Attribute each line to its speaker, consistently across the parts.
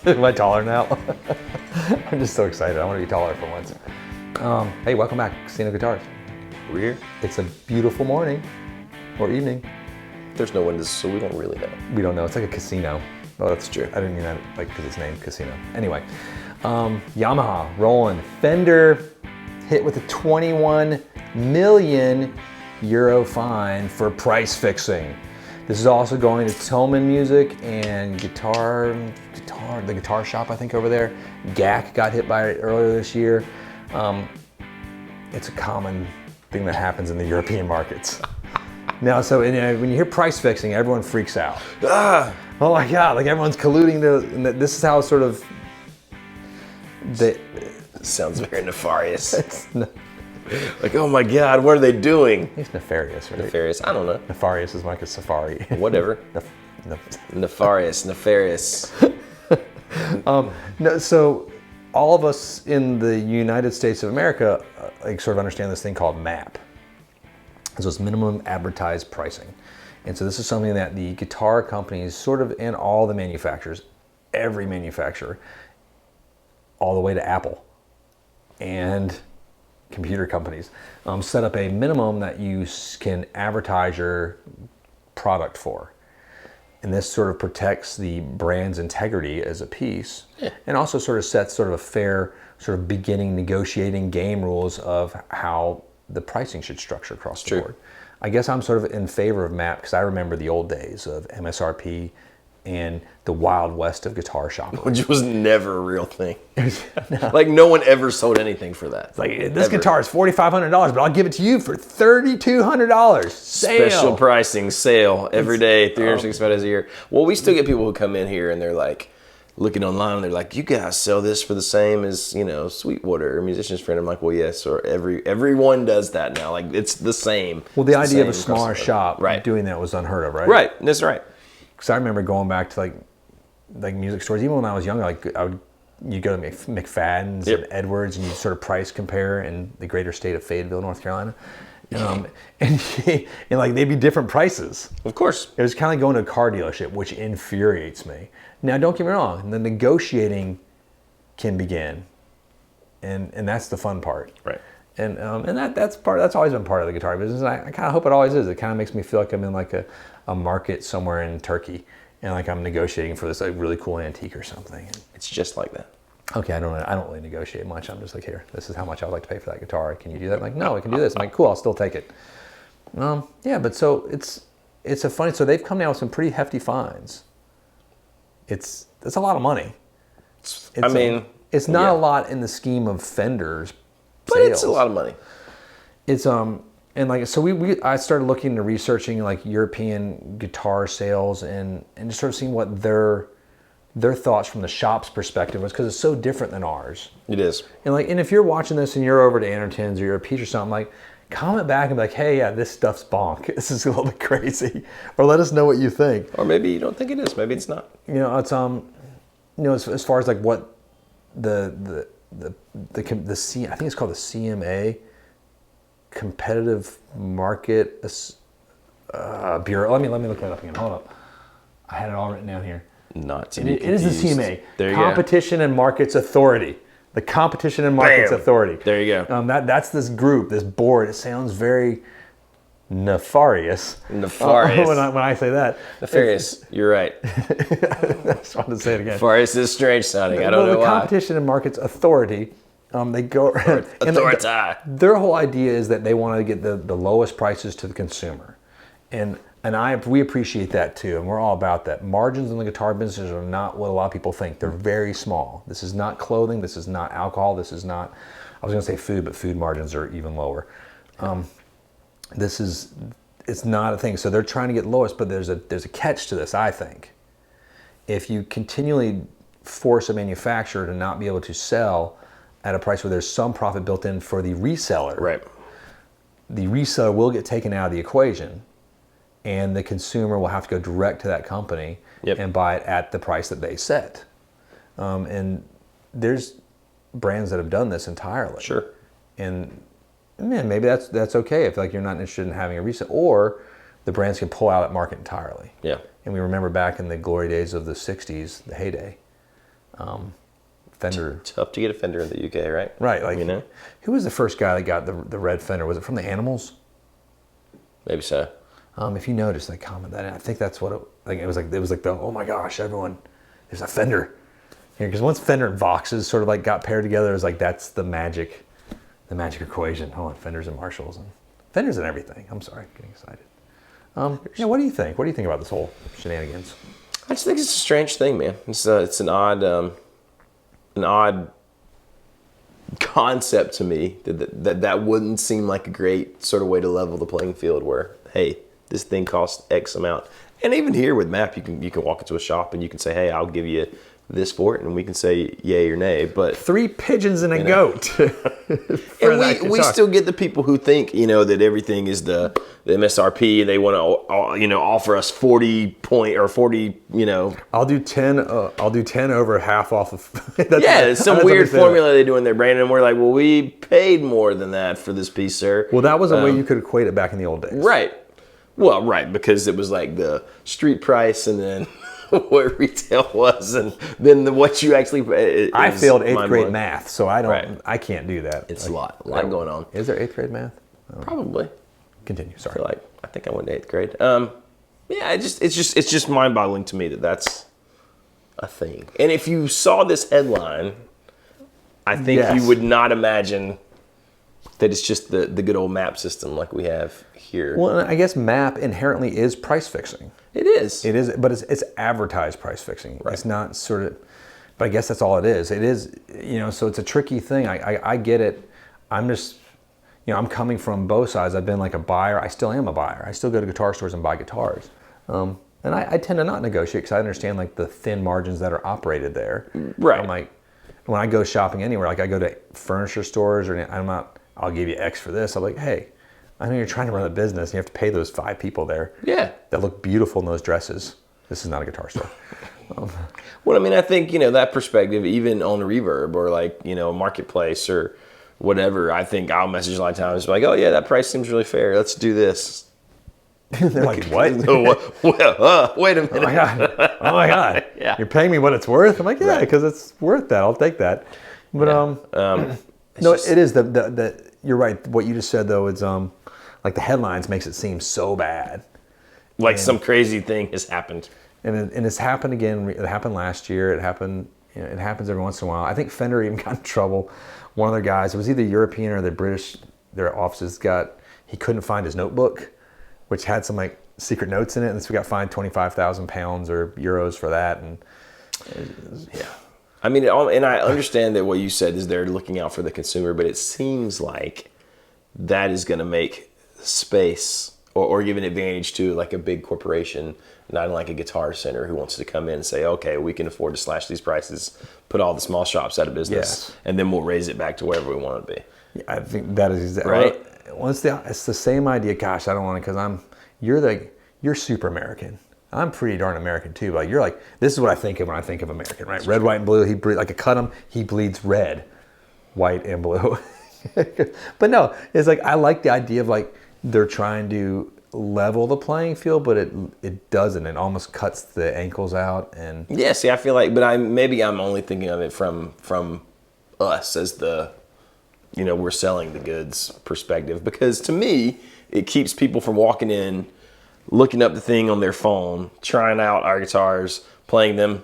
Speaker 1: Am I taller now? I'm just so excited. I want to be taller for once. Hey, welcome back, Casino Guitars.
Speaker 2: We're here.
Speaker 1: It's a beautiful morning or evening.
Speaker 2: There's no windows, so we don't really know.
Speaker 1: We don't know. It's like a casino. Oh, that's
Speaker 2: true.
Speaker 1: I didn't mean that like because it's named Casino. Anyway, Yamaha, Roland, Fender hit with a 21 million euro fine for price fixing. This is also going to Tillman Music and the guitar shop, I think, over there. GAC got hit by it earlier this year. It's a common thing that happens in the European markets. Now, so when you hear price fixing, everyone freaks out. Oh my God, like everyone's colluding to, this is how sort of,
Speaker 2: Sounds very nefarious. Like, oh my God, what are they doing?
Speaker 1: It's nefarious, right?
Speaker 2: Nefarious, I don't know.
Speaker 1: Nefarious is like a safari.
Speaker 2: Whatever. Nefarious.
Speaker 1: No, so all of us in the United States of America like sort of understand this thing called MAP. So it's minimum advertised pricing. And so this is something that the guitar companies sort of, and all the manufacturers, every manufacturer, all the way to Apple and computer companies, set up a minimum that you can advertise your product for. And this sort of protects the brand's integrity as a piece, and also sort of sets sort of a fair sort of beginning negotiating game rules of how the pricing should structure across the board. I guess I'm sort of in favor of MAP because I remember the old days of MSRP and the Wild West of guitar shopping.
Speaker 2: Which was never a real thing. No. Like no one ever sold anything for that.
Speaker 1: It's like, this guitar is $4,500, but I'll give it to you for $3,200. Sale.
Speaker 2: Special pricing, sale, every day, 365 days a year. Well, we still get people who come in here and they're like, looking online, and they're like, you guys sell this for the same as, you know, Sweetwater or Musician's Friend. I'm like, well, yes, or everyone does that now. Like, it's the same.
Speaker 1: Well, the idea of a smaller shop doing that was unheard of, right?
Speaker 2: Right, that's right.
Speaker 1: Because I remember going back to like music stores, even when I was younger, like you go to McFadden's and Edwards, and you sort of price compare in the greater state of Fayetteville, North Carolina. And like they'd be different prices.
Speaker 2: Of course.
Speaker 1: It was kind of like going to a car dealership, which infuriates me. Now, don't get me wrong, the negotiating can begin, and that's the fun part.
Speaker 2: Right.
Speaker 1: And that's always been part of the guitar business. And I kind of hope it always is. It kind of makes me feel like I'm in like a market somewhere in Turkey, and like I'm negotiating for this like really cool antique or something.
Speaker 2: It's just like that.
Speaker 1: Okay, I don't really negotiate much. I'm just like, here, this is how much I would like to pay for that guitar. Can you do that? I'm like, no, I can do this. I'm like, cool, I'll still take it. Yeah, but so it's a funny. So they've come down with some pretty hefty fines. It's a lot of money. It's not a lot in the scheme of Fender's
Speaker 2: but
Speaker 1: sales.
Speaker 2: It's a lot of money.
Speaker 1: It's and like so I started looking into researching like European guitar sales and just sort of seeing what their thoughts from the shop's perspective was, because it's so different than ours.
Speaker 2: It is.
Speaker 1: And if you're watching this and you're over to Anderton's or you're a Peach or something, like comment back and be like, hey, yeah, this stuff's bonk. This is a little bit crazy. Or let us know what you think.
Speaker 2: Or maybe you don't think it is. Maybe it's not.
Speaker 1: You know, it's as far as like what the I think it's called the CMA, Competitive Market Bureau. Let me look that up again. Hold up. I had it all written down here.
Speaker 2: Not to be
Speaker 1: It is the CMA.
Speaker 2: There you
Speaker 1: Competition and Markets Authority. The Competition and Markets Authority.
Speaker 2: There you go.
Speaker 1: That's this group, this board. It sounds very nefarious.
Speaker 2: Nefarious.
Speaker 1: When I say that.
Speaker 2: Nefarious. You're right.
Speaker 1: I just wanted to say it again.
Speaker 2: Nefarious is strange sounding. I don't know why.
Speaker 1: The Competition and Markets Authority. They go.
Speaker 2: Authority.
Speaker 1: Their whole idea is that they want to get the lowest prices to the consumer, and we appreciate that too, and we're all about that. Margins in the guitar business are not what a lot of people think. They're very small. This is not clothing. This is not alcohol. This is not. I was going to say food, but food margins are even lower. It's not a thing. So they're trying to get lowest, but there's a catch to this, I think. If you continually force a manufacturer to not be able to sell at a price where there's some profit built in for the reseller,
Speaker 2: right,
Speaker 1: the reseller will get taken out of the equation, and the consumer will have to go direct to that company and buy it at the price that they set. And there's brands that have done this entirely.
Speaker 2: Sure.
Speaker 1: And man, maybe that's okay if like you're not interested in having a resale, or the brands can pull out that market entirely.
Speaker 2: Yeah.
Speaker 1: And we remember back in the glory days of the 60s, the heyday, Fender.
Speaker 2: Tough to get a Fender in the UK, right?
Speaker 1: Right, like,
Speaker 2: you know,
Speaker 1: who was the first guy that got the red Fender? Was it from the Animals?
Speaker 2: maybe so.
Speaker 1: If you notice, they comment that, and I think that's what it was like the, oh my gosh, everyone, there's a Fender. Because once Fender and Voxes sort of like got paired together, it was like that's the magic equation. Hold on, Fenders and Marshalls and Fenders and everything. I'm sorry, getting excited. Yeah, what do you think? What do you think about this whole shenanigans?
Speaker 2: I just think it's a strange thing, man. It's an odd concept to me that wouldn't seem like a great sort of way to level the playing field. Where, hey, this thing costs X amount, and even here with MAP, you can walk into a shop and you can say, hey, I'll give you this for it, and we can say yay or nay. But
Speaker 1: 3 pigeons and a goat.
Speaker 2: And we still get the people who think, that everything is the MSRP, and they want to, offer us 40.
Speaker 1: I'll do 10. I'll do 10 over half off of.
Speaker 2: It's some weird formula they do in their brain, and we're like, well, we paid more than that for this piece, sir.
Speaker 1: Well, that was a way you could equate it back in the old days.
Speaker 2: Right. Well, right, because it was like the street price, and then what retail was, and then what you actually.
Speaker 1: I failed 8th grade math, so I don't.
Speaker 2: Right.
Speaker 1: I can't do that.
Speaker 2: It's a lot going on.
Speaker 1: Is there 8th grade math?
Speaker 2: Probably.
Speaker 1: Continue. Sorry.
Speaker 2: I think I went to 8th grade. Yeah, it's just mind-boggling to me that that's a thing. And if you saw this headline, I think you would not imagine that it's just the good old MAP system like we have here.
Speaker 1: Well, I guess MAP inherently is price fixing.
Speaker 2: It is.
Speaker 1: It is, but it's advertised price fixing. Right. It's not sort of, but I guess that's all it is. It is, so it's a tricky thing. I get it. I'm just, I'm coming from both sides. I've been like a buyer. I still am a buyer. I still go to guitar stores and buy guitars. And I tend to not negotiate because I understand like the thin margins that are operated there.
Speaker 2: Right.
Speaker 1: I'm like, when I go shopping anywhere, like I go to furniture stores or I'll give you X for this. I'm like, hey, I know you're trying to run a business and you have to pay those 5 people there.
Speaker 2: Yeah.
Speaker 1: That look beautiful in those dresses. This is not a guitar store.
Speaker 2: Well, I mean, I think, that perspective, even on Reverb or like, Marketplace or whatever, I think I'll message a lot of times like, oh yeah, that price seems really fair. Let's do this.
Speaker 1: They're like, what?
Speaker 2: Well, wait a minute.
Speaker 1: Oh my God.
Speaker 2: Yeah.
Speaker 1: You're paying me what it's worth? I'm like, yeah, because it's worth that. I'll take that. But, it is the you're right. What you just said though, is like the headlines makes it seem so bad.
Speaker 2: Like some crazy thing has happened.
Speaker 1: And it's happened again. It happened last year. It happened. It happens every once in a while. I think Fender even got in trouble. One of their guys, it was either European or the British, their offices he couldn't find his notebook, which had some like secret notes in it, and so we got fined £25,000 or euros for that. And
Speaker 2: yeah, I mean, and I understand that what you said is they're looking out for the consumer, but it seems like that is going to make space or give an advantage to like a big corporation, not like a Guitar Center who wants to come in and say, okay, we can afford to slash these prices, put all the small shops out of business, and then we'll raise it back to wherever we want it to be.
Speaker 1: Yeah, I think that is exactly
Speaker 2: right.
Speaker 1: Well, it's the same idea. Gosh, I don't want to because you're super American. I'm pretty darn American too. Like this is what I think of when I think of American, right? Red, white, and blue. He bleeds like a cut him. He bleeds red, white, and blue. But no, it's like I like the idea of like they're trying to level the playing field, but it doesn't. It almost cuts the ankles out. And
Speaker 2: yeah, see, I feel like, but I'm only thinking of it from us as the, we're selling the goods perspective, because to me it keeps people from walking in, looking up the thing on their phone, trying out our guitars, playing them,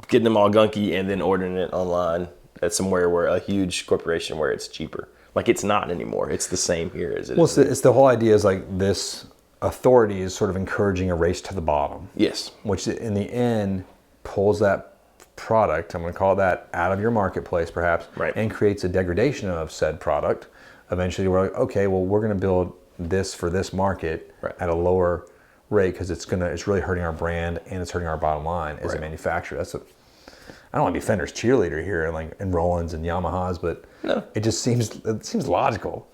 Speaker 2: getting them all gunky, and then ordering it online at somewhere where a huge corporation where it's cheaper. Like it's not anymore. It's the same here as it is.
Speaker 1: Well, it's the whole idea is like this authority is sort of encouraging a race to the bottom.
Speaker 2: Yes.
Speaker 1: Which in the end pulls that product, I'm going to call it that, out of your marketplace perhaps,
Speaker 2: right,
Speaker 1: and creates a degradation of said product. Eventually we're like, okay, well, we're going to build this for this market at a lower rate because it's really hurting our brand and it's hurting our bottom line as a manufacturer. I don't want to be Fender's cheerleader here and Roland's and Yamahas, but
Speaker 2: no,
Speaker 1: it seems logical.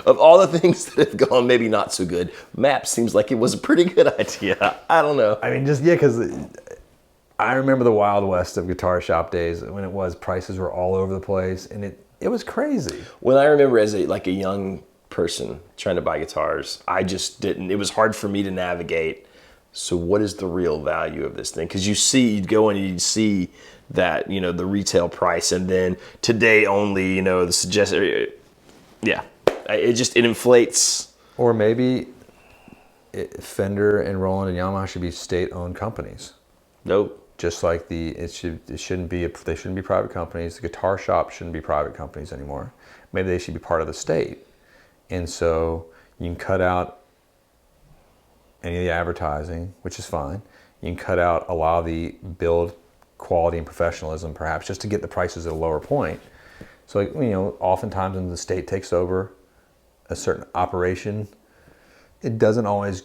Speaker 2: Of all the things that have gone maybe not so good, MAP seems like it was a pretty good idea. I don't know.
Speaker 1: I mean, because I remember the Wild West of guitar shop days when prices were all over the place, and it was crazy.
Speaker 2: When I remember as a young person trying to buy guitars, I just didn't. It was hard for me to navigate. So what is the real value of this thing? Because you'd go in and you'd see that, you know, the retail price, and then today only, you know, the suggested, yeah, it inflates.
Speaker 1: Or maybe Fender and Roland and Yamaha should be state-owned companies.
Speaker 2: Nope.
Speaker 1: Just like they shouldn't be private companies. The guitar shop shouldn't be private companies anymore. Maybe they should be part of the state. And so you can cut out any of the advertising, which is fine. You can cut out a lot of the build quality and professionalism, perhaps, just to get the prices at a lower point. So, like, you know, oftentimes when the state takes over a certain operation, it doesn't always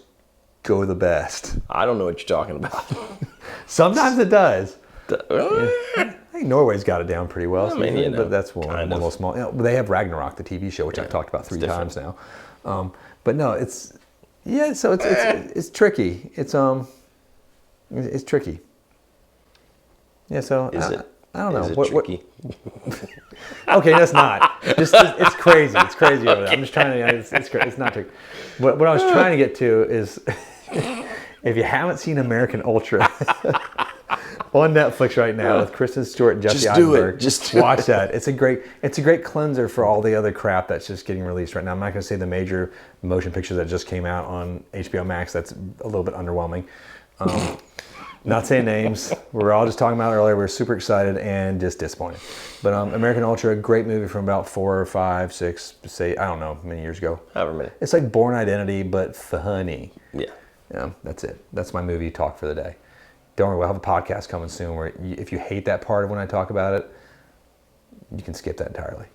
Speaker 1: go the best.
Speaker 2: I don't know what you're talking about.
Speaker 1: Sometimes it does. I think Norway's got it down pretty well.
Speaker 2: I mean, you know,
Speaker 1: but that's one of those small. You know, they have Ragnarok, the TV show, which I've talked about 3 times now. But no, it's tricky. It's tricky. Yeah, so I don't know.
Speaker 2: Is it tricky?
Speaker 1: Okay, that's not. It's crazy. It's crazy over there. I'm just trying to. It's not tricky. What I was trying to get to is, if you haven't seen American Ultra on Netflix right now with Kristen Stewart and Jesse Eisenberg,
Speaker 2: just
Speaker 1: watch that. It's a great cleanser for all the other crap that's just getting released right now. I'm not going to say the major motion pictures that just came out on HBO Max. That's a little bit underwhelming. Not saying names. We were all just talking about it earlier. We were super excited and just disappointed. But American Ultra, a great movie from about 4 or 5, 6, say, I don't know, many years ago.
Speaker 2: However many.
Speaker 1: It's like Born Identity, but funny.
Speaker 2: Yeah.
Speaker 1: Yeah, that's it. That's my movie talk for the day. Don't worry, we'll have a podcast coming soon where if you hate that part of when I talk about it, you can skip that entirely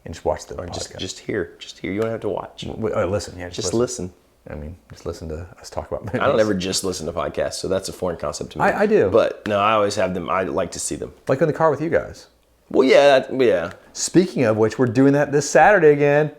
Speaker 1: and just watch the podcast.
Speaker 2: Just hear. You don't have to watch.
Speaker 1: Listen. Yeah,
Speaker 2: just listen.
Speaker 1: I mean, just listen to us talk about movies.
Speaker 2: I don't ever just listen to podcasts, so that's a foreign concept to me.
Speaker 1: I do.
Speaker 2: But no, I always have them. I like to see them.
Speaker 1: Like in the car with you guys.
Speaker 2: Well, yeah.
Speaker 1: Speaking of which, we're doing that this Saturday again.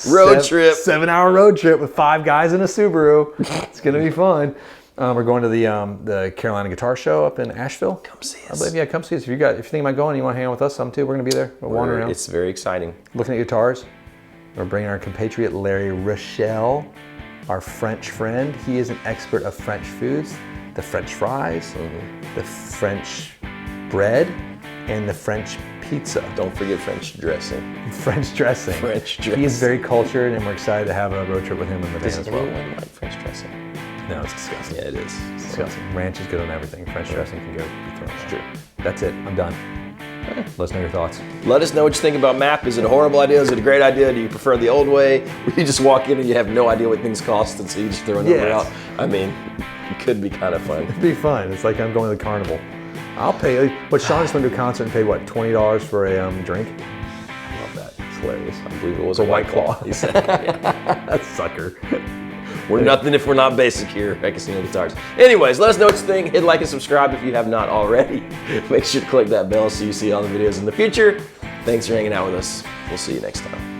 Speaker 2: Road trip.
Speaker 1: 7-hour road trip with 5 guys in a Subaru. It's going to be fun. We're going to the Carolina Guitar Show up in Asheville.
Speaker 2: Come see us.
Speaker 1: I believe, yeah, come see us. If you're thinking about going, you want to hang out with us some too, we're going to be there. We're wandering around.
Speaker 2: It's very exciting.
Speaker 1: Looking at guitars. We're bringing our compatriot Larry Rochelle, our French friend. He is an expert of French foods, the French fries, the French bread, and the French pizza.
Speaker 2: Don't forget French dressing.
Speaker 1: French dressing.
Speaker 2: French dressing.
Speaker 1: He is very cultured, and we're excited to have a road trip with him in the van as well.
Speaker 2: Does anyone like French dressing?
Speaker 1: No, it's disgusting.
Speaker 2: Yeah, it is.
Speaker 1: It's disgusting. Ranch is good on everything. French dressing can go be thrown.
Speaker 2: It's true.
Speaker 1: That's it. I'm done. Let us know your thoughts.
Speaker 2: Let us know what you think about MAP. Is it a horrible idea? Is it a great idea? Do you prefer the old way, where you just walk in and you have no idea what things cost, and so you just throw a number out? I mean, it could be kind of fun.
Speaker 1: It'd be fun. It's like I'm going to the carnival. I'll pay. But Sean just went to a concert and paid what, $20 for a drink?
Speaker 2: I love that. It's hilarious. I believe it was a White Claw. He said,
Speaker 1: That sucker.
Speaker 2: We're nothing if we're not basic here at Casino Guitars. Anyways, let us know what you think. Hit like and subscribe if you have not already. Make sure to click that bell so you see all the videos in the future. Thanks for hanging out with us. We'll see you next time.